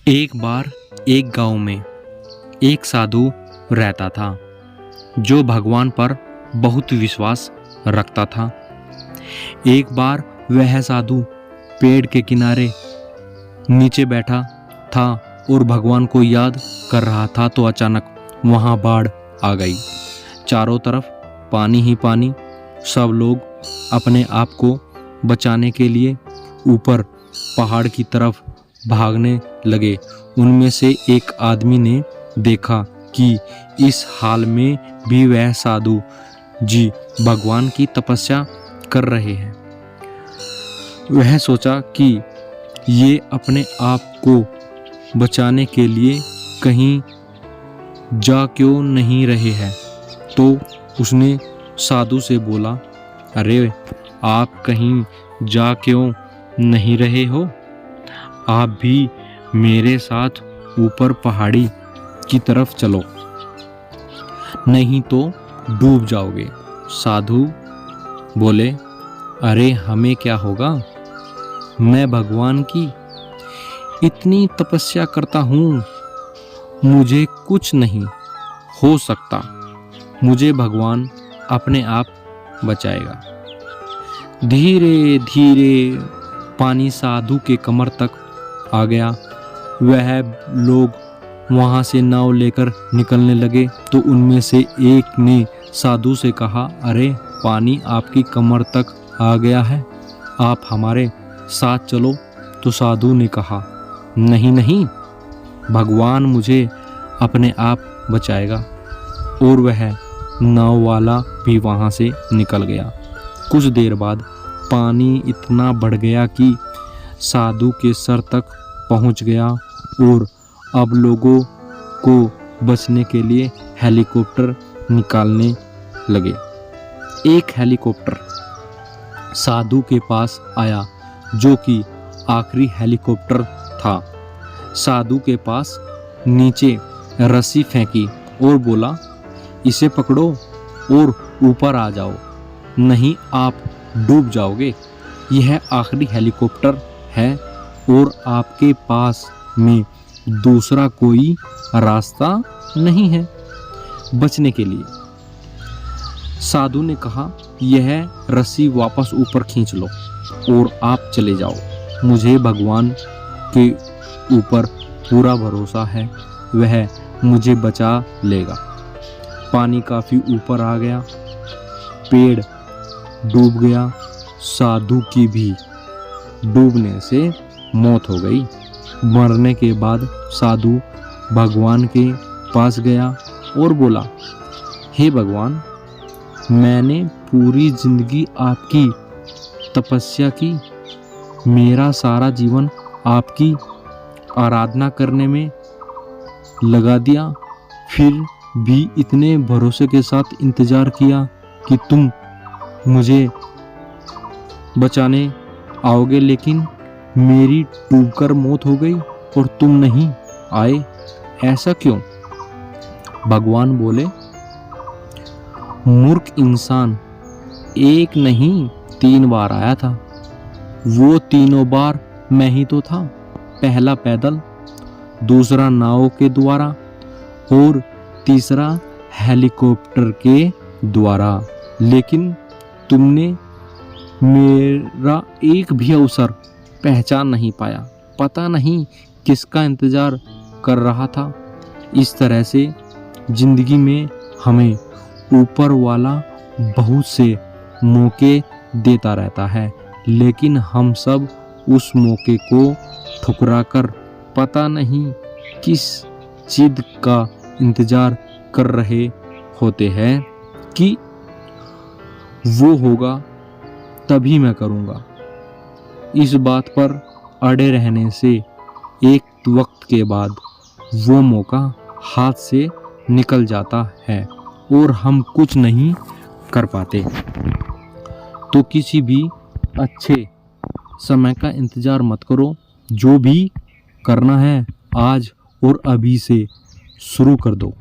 एक बार एक गांव में एक साधु रहता था जो भगवान पर बहुत विश्वास रखता था। एक बार वह साधु पेड़ के किनारे नीचे बैठा था और भगवान को याद कर रहा था तो अचानक वहां बाढ़ आ गई। चारों तरफ पानी ही पानी। सब लोग अपने आप को बचाने के लिए ऊपर पहाड़ की तरफ भागने लगे। उनमें से एक आदमी ने देखा कि इस हाल में भी वह साधु जी भगवान की तपस्या कर रहे हैं। वह सोचा कि ये अपने आप को बचाने के लिए कहीं जा क्यों नहीं रहे हैं। तो उसने साधु से बोला, अरे आप कहीं जा क्यों नहीं रहे हो? आप भी मेरे साथ ऊपर पहाड़ी की तरफ चलो, नहीं तो डूब जाओगे। साधु बोले, अरे हमें क्या होगा? मैं भगवान की इतनी तपस्या करता हूँ, मुझे कुछ नहीं हो सकता। मुझे भगवान अपने आप बचाएगा। धीरे धीरे पानी साधु के कमर तक आ गया। वह लोग वहां से नाव लेकर निकलने लगे तो उनमें से एक ने साधु से कहा, अरे पानी आपकी कमर तक आ गया है, आप हमारे साथ चलो। तो साधु ने कहा, नहीं नहीं, भगवान मुझे अपने आप बचाएगा। और वह नाव वाला भी वहां से निकल गया। कुछ देर बाद पानी इतना बढ़ गया कि साधु के सर तक पहुंच गया और अब लोगों को बचने के लिए हेलीकॉप्टर निकालने लगे। एक हेलीकॉप्टर साधु के पास आया जो कि आखिरी हेलीकॉप्टर था। साधु के पास नीचे रस्सी फेंकी और बोला, इसे पकड़ो और ऊपर आ जाओ, नहीं आप डूब जाओगे। यह आखिरी हेलीकॉप्टर है और आपके पास में दूसरा कोई रास्ता नहीं है बचने के लिए। साधु ने कहा, यह रस्सी वापस ऊपर खींच लो और आप चले जाओ। मुझे भगवान के ऊपर पूरा भरोसा है, वह मुझे बचा लेगा। पानी काफी ऊपर आ गया, पेड़ डूब गया। साधु की भी डूबने से मौत हो गई। मरने के बाद साधु भगवान के पास गया और बोला, हे भगवान, मैंने पूरी जिंदगी आपकी तपस्या की, मेरा सारा जीवन आपकी आराधना करने में लगा दिया, फिर भी इतने भरोसे के साथ इंतजार किया कि तुम मुझे बचाने आओगे, लेकिन मेरी डूबकर मौत हो गई और तुम नहीं आए, ऐसा क्यों? भगवान बोले, मूर्ख इंसान, एक नहीं 3 बार आया था। वो तीनों बार मैं ही तो था। पहला पैदल, दूसरा नाव के द्वारा और तीसरा हेलीकॉप्टर के द्वारा, लेकिन तुमने मेरा एक भी अवसर पहचान नहीं पाया। पता नहीं किसका इंतजार कर रहा था। इस तरह से जिंदगी में हमें ऊपर वाला बहुत से मौके देता रहता है, लेकिन हम सब उस मौके को ठुकराकर पता नहीं किस जिद का इंतजार कर रहे होते हैं कि वो होगा तभी मैं करूँगा। इस बात पर अड़े रहने से एक वक्त के बाद वो मौका हाथ से निकल जाता है और हम कुछ नहीं कर पाते। तो किसी भी अच्छे समय का इंतज़ार मत करो। जो भी करना है आज और अभी से शुरू कर दो।